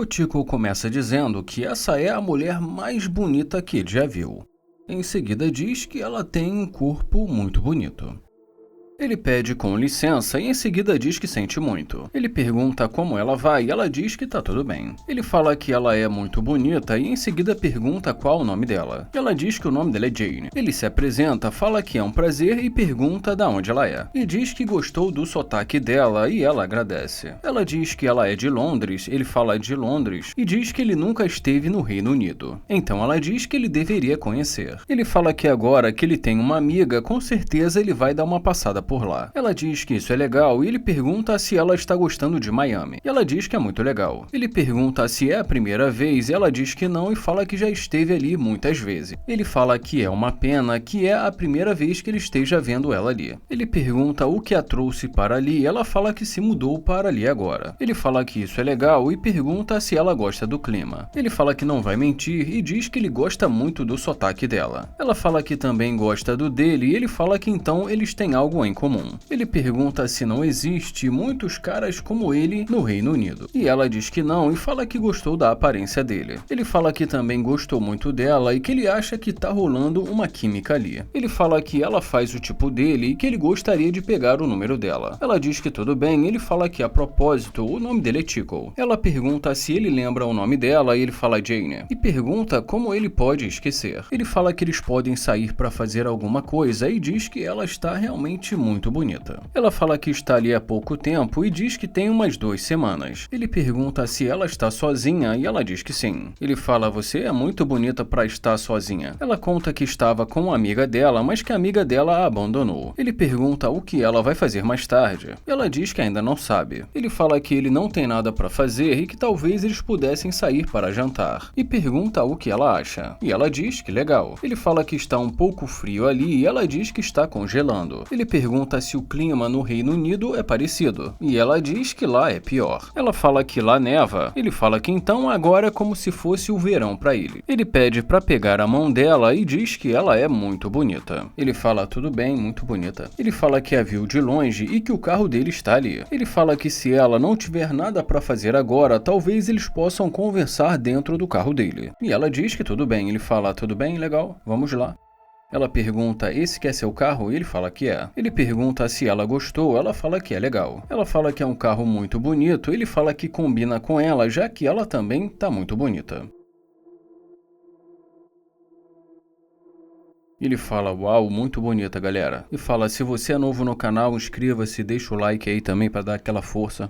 O Tico começa dizendo que essa é a mulher mais bonita que ele já viu. Em seguida diz que ela tem um corpo muito bonito. Ele pede com licença e em seguida diz que sente muito. Ele pergunta como ela vai e ela diz que tá tudo bem. Ele fala que ela é muito bonita e em seguida pergunta qual o nome dela. Ela diz que o nome dela é Jane. Ele se apresenta, fala que é um prazer e pergunta de onde ela é. E diz que gostou do sotaque dela e ela agradece. Ela diz que ela é de Londres, ele fala de Londres e diz que ele nunca esteve no Reino Unido. Então ela diz que ele deveria conhecer. Ele fala que agora que ele tem uma amiga, com certeza ele vai dar uma passada por lá. Ela diz que isso é legal e ele pergunta se ela está gostando de Miami. E ela diz que é muito legal. Ele pergunta se é a primeira vez e ela diz que não e fala que já esteve ali muitas vezes. Ele fala que é uma pena que é a primeira vez que ele esteja vendo ela ali. Ele pergunta o que a trouxe para ali e ela fala que se mudou para ali agora. Ele fala que isso é legal e pergunta se ela gosta do clima. Ele fala que não vai mentir e diz que ele gosta muito do sotaque dela. Ela fala que também gosta do dele e ele fala que então eles têm algo em comum. Ele pergunta se não existe muitos caras como ele no Reino Unido. E ela diz que não e fala que gostou da aparência dele. Ele fala que também gostou muito dela e que ele acha que tá rolando uma química ali. Ele fala que ela faz o tipo dele e que ele gostaria de pegar o número dela. Ela diz que tudo bem, ele fala que a propósito o nome dele é Tico. Ela pergunta se ele lembra o nome dela e ele fala Jane. E pergunta como ele pode esquecer. Ele fala que eles podem sair para fazer alguma coisa e diz que ela está realmente muito bonita. Ela fala que está ali há pouco tempo e diz que tem umas 2 semanas. Ele pergunta se ela está sozinha e ela diz que sim. Ele fala, você é muito bonita para estar sozinha. Ela conta que estava com uma amiga dela, mas que a amiga dela a abandonou. Ele pergunta o que ela vai fazer mais tarde. Ela diz que ainda não sabe. Ele fala que ele não tem nada para fazer e que talvez eles pudessem sair para jantar. E pergunta o que ela acha. E ela diz que legal. Ele fala que está um pouco frio ali e ela diz que está congelando. Ele pergunta se o clima no Reino Unido é parecido, e ela diz que lá é pior. Ela fala que lá neva. Ele fala que então agora é como se fosse o verão para ele. Ele pede para pegar a mão dela e diz que ela é muito bonita. Ele fala tudo bem, muito bonita. Ele fala que a viu de longe e que o carro dele está ali. Ele fala que se ela não tiver nada para fazer agora, talvez eles possam conversar dentro do carro dele. E ela diz que tudo bem. Ele fala tudo bem, legal, vamos lá. Ela pergunta, esse quer seu carro? E ele fala que é. Ele pergunta se ela gostou, ela fala que é legal. Ela fala que é um carro muito bonito, ele fala que combina com ela, já que ela também tá muito bonita. Ele fala, uau, muito bonita, galera. E fala, se você é novo no canal, inscreva-se, deixa o like aí também para dar aquela força.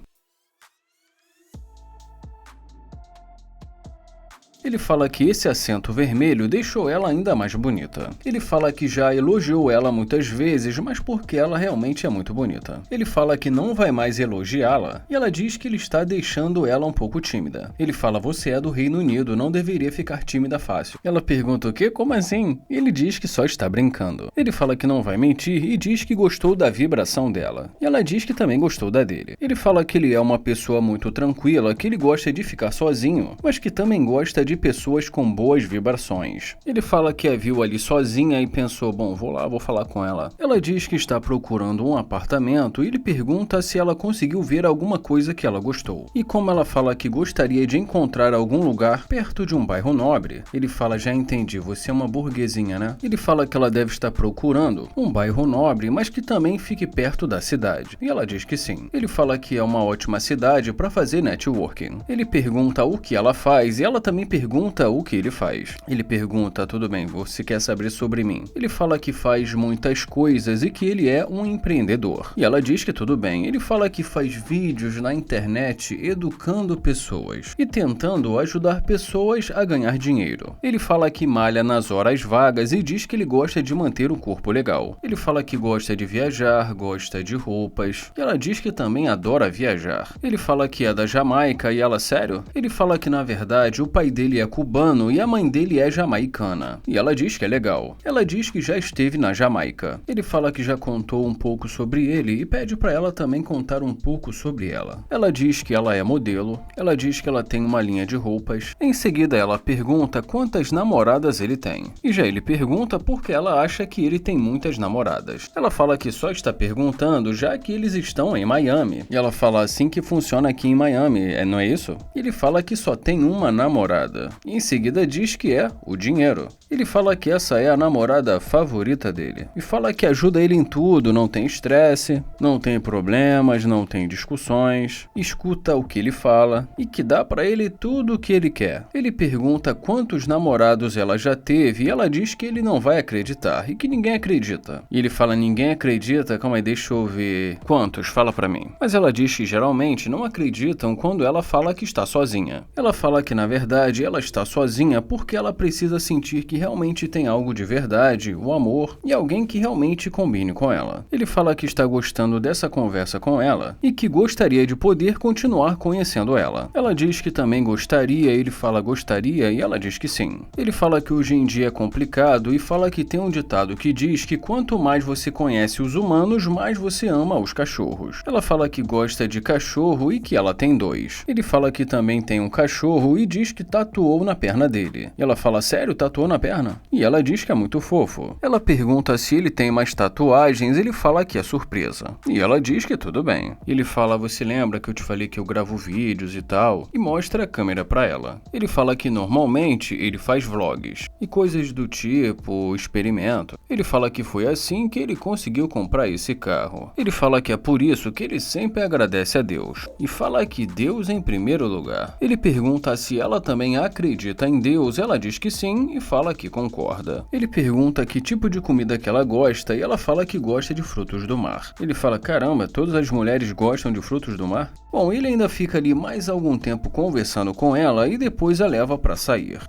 Ele fala que esse acento vermelho deixou ela ainda mais bonita. Ele fala que já elogiou ela muitas vezes, mas porque ela realmente é muito bonita. Ele fala que não vai mais elogiá-la, e ela diz que ele está deixando ela um pouco tímida. Ele fala, você é do Reino Unido, não deveria ficar tímida fácil. Ela pergunta o quê? Como assim? E ele diz que só está brincando. Ele fala que não vai mentir e diz que gostou da vibração dela. E ela diz que também gostou da dele. Ele fala que ele é uma pessoa muito tranquila, que ele gosta de ficar sozinho, mas que também gosta de pessoas com boas vibrações. Ele fala que a viu ali sozinha e pensou, bom, vou lá, vou falar com ela. Ela diz que está procurando um apartamento e ele pergunta se ela conseguiu ver alguma coisa que ela gostou. E como ela fala que gostaria de encontrar algum lugar perto de um bairro nobre, ele fala, já entendi, você é uma burguesinha, né? Ele fala que ela deve estar procurando um bairro nobre, mas que também fique perto da cidade. E ela diz que sim. Ele fala que é uma ótima cidade para fazer networking. Ele pergunta o que ela faz e ela também pergunta o que ele faz. Ele pergunta, tudo bem, você quer saber sobre mim? Ele fala que faz muitas coisas e que ele é um empreendedor. E ela diz que tudo bem. Ele fala que faz vídeos na internet educando pessoas e tentando ajudar pessoas a ganhar dinheiro. Ele fala que malha nas horas vagas e diz que ele gosta de manter um corpo legal. Ele fala que gosta de viajar, gosta de roupas. E ela diz que também adora viajar. Ele fala que é da Jamaica e ela, sério? Ele fala que na verdade o pai dele dele é cubano e a mãe dele é jamaicana. E ela diz que é legal. Ela diz que já esteve na Jamaica. Ele fala que já contou um pouco sobre ele e pede para ela também contar um pouco sobre ela. Ela diz que ela é modelo. Ela diz que ela tem uma linha de roupas. Em seguida, ela pergunta quantas namoradas ele tem. E já ele pergunta porque ela acha que ele tem muitas namoradas. Ela fala que só está perguntando já que eles estão em Miami. E ela fala assim que funciona aqui em Miami, não é isso? Ele fala que só tem uma namorada. E em seguida diz que é o dinheiro. Ele fala que essa é a namorada favorita dele. E fala que ajuda ele em tudo, não tem estresse, não tem problemas, não tem discussões, escuta o que ele fala e que dá pra ele tudo o que ele quer. Ele pergunta quantos namorados ela já teve e ela diz que ele não vai acreditar e que ninguém acredita. E ele fala, ninguém acredita? Calma aí, deixa eu ver. Quantos? Fala pra mim. Mas ela diz que geralmente não acreditam quando ela fala que está sozinha. Ela fala que na verdade ela está sozinha porque ela precisa sentir que realmente tem algo de verdade, o amor e alguém que realmente combine com ela. Ele fala que está gostando dessa conversa com ela e que gostaria de poder continuar conhecendo ela. Ela diz que também gostaria, ele fala gostaria e ela diz que sim. Ele fala que hoje em dia é complicado e fala que tem um ditado que diz que quanto mais você conhece os humanos, mais você ama os cachorros. Ela fala que gosta de cachorro e que ela tem 2. Ele fala que também tem um cachorro e diz que tatuou na perna dele. Ela fala, sério, tatuou na perna? E ela diz que é muito fofo. Ela pergunta se ele tem mais tatuagens, ele fala que é surpresa. E ela diz que tudo bem. Ele fala, você lembra que eu te falei que eu gravo vídeos e tal? E mostra a câmera pra ela. Ele fala que normalmente ele faz vlogs e coisas do tipo experimento. Ele fala que foi assim que ele conseguiu comprar esse carro. Ele fala que é por isso que ele sempre agradece a Deus e fala que Deus em primeiro lugar. Ele pergunta se ela também acredita em Deus, ela diz que sim e fala que concorda. Ele pergunta que tipo de comida que ela gosta e ela fala que gosta de frutos do mar. Ele fala, caramba, todas as mulheres gostam de frutos do mar? Bom, ele ainda fica ali mais algum tempo conversando com ela e depois a leva para sair.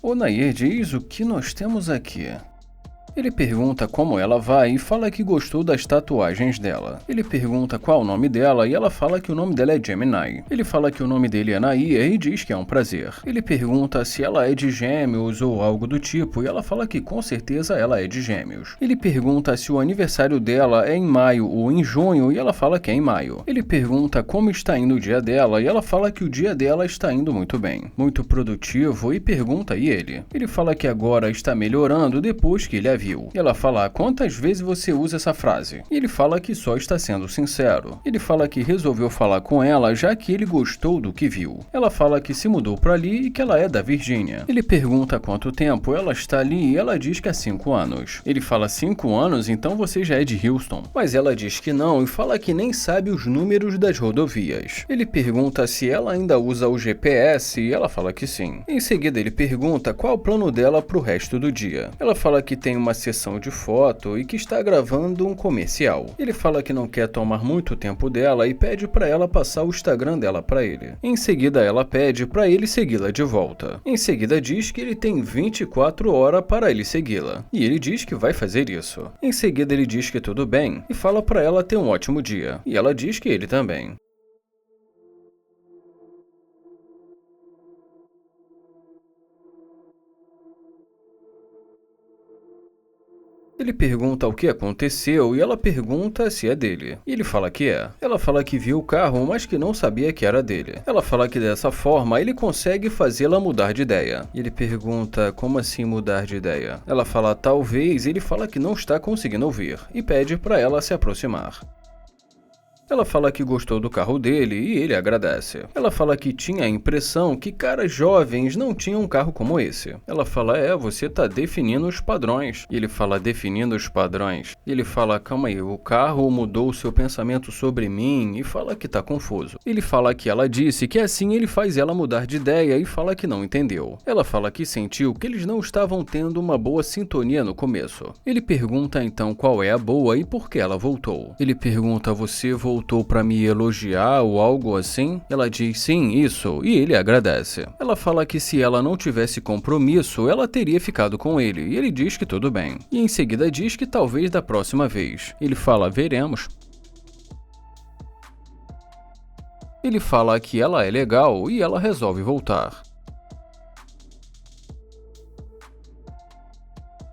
O Nair diz o que nós temos aqui. Ele pergunta como ela vai e fala que gostou das tatuagens dela. Ele pergunta qual o nome dela e ela fala que o nome dela é Gemini. Ele fala que o nome dele é Nair e diz que é um prazer. Ele pergunta se ela é de Gêmeos ou algo do tipo e ela fala que com certeza ela é de Gêmeos. Ele pergunta se o aniversário dela é em maio ou em junho e ela fala que é em maio. Ele pergunta como está indo o dia dela e ela fala que o dia dela está indo muito bem, muito produtivo e pergunta e ele. Ele fala que agora está melhorando depois que ele a viu. E ela fala, quantas vezes você usa essa frase? E ele fala que só está sendo sincero. Ele fala que resolveu falar com ela já que ele gostou do que viu. Ela fala que se mudou para ali e que ela é da Virgínia. Ele pergunta há quanto tempo ela está ali e ela diz que há 5 anos. Ele fala, 5 anos? Então você já é de Houston. Mas ela diz que não e fala que nem sabe os números das rodovias. Ele pergunta se ela ainda usa o GPS e ela fala que sim. Em seguida ele pergunta qual o plano dela para o resto do dia. Ela fala que tem uma sessão de foto e que está gravando um comercial. Ele fala que não quer tomar muito tempo dela e pede para ela passar o Instagram dela para ele. Em seguida ela pede para ele segui-la de volta. Em seguida diz que ele tem 24 horas para ele segui-la. E ele diz que vai fazer isso. Em seguida ele diz que tudo bem e fala para ela ter um ótimo dia. E ela diz que ele também. Ele pergunta o que aconteceu e ela pergunta se é dele. E ele fala que é. Ela fala que viu o carro, mas que não sabia que era dele. Ela fala que dessa forma ele consegue fazê-la mudar de ideia. E ele pergunta, como assim mudar de ideia? Ela fala talvez, e ele fala que não está conseguindo ouvir e pede para ela se aproximar. Ela fala que gostou do carro dele e ele agradece. Ela fala que tinha a impressão que caras jovens não tinham um carro como esse. Ela fala, você tá definindo os padrões. E ele fala, definindo os padrões. E ele fala, calma aí, o carro mudou o seu pensamento sobre mim e fala que tá confuso. Ele fala que ela disse que assim ele faz ela mudar de ideia e fala que não entendeu. Ela fala que sentiu que eles não estavam tendo uma boa sintonia no começo. Ele pergunta então qual é a boa e por que ela voltou. Ele pergunta, você voltou para me elogiar ou algo assim? Ela diz sim, isso, e ele agradece. Ela fala que se ela não tivesse compromisso, ela teria ficado com ele, e ele diz que tudo bem. E em seguida diz que talvez da próxima vez. Ele fala, veremos. Ele fala que ela é legal e ela resolve voltar.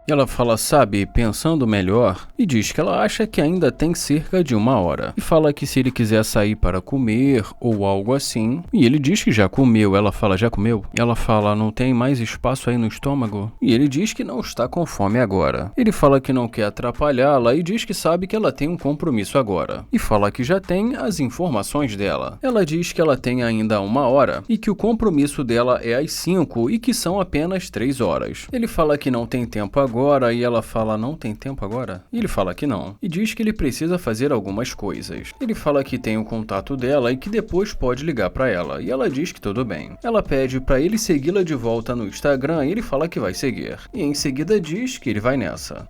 Ela fala, sabe, pensando melhor, e diz que ela acha que ainda tem cerca de 1 hora. E fala que se ele quiser sair para comer ou algo assim, e ele diz que já comeu. Ela fala, já comeu? Ela fala, não tem mais espaço aí no estômago? E ele diz que não está com fome agora. Ele fala que não quer atrapalhá-la e diz que sabe que ela tem um compromisso agora. E fala que já tem as informações dela. Ela diz que ela tem ainda 1 hora e que o compromisso dela é às 5 e que são apenas 3 horas. Ele fala que não tem tempo agora e ela fala, não tem tempo agora? E ele fala que não. E diz que ele precisa fazer algumas coisas. Ele fala que tem o contato dela e que depois pode ligar para ela. E ela diz que tudo bem. Ela pede para ele segui-la de volta no Instagram e ele fala que vai seguir. E em seguida diz que ele vai nessa.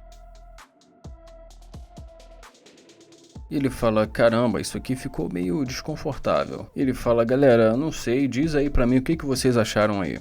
Ele fala, caramba, isso aqui ficou meio desconfortável. Ele fala, galera, não sei, diz aí pra mim o que vocês acharam aí.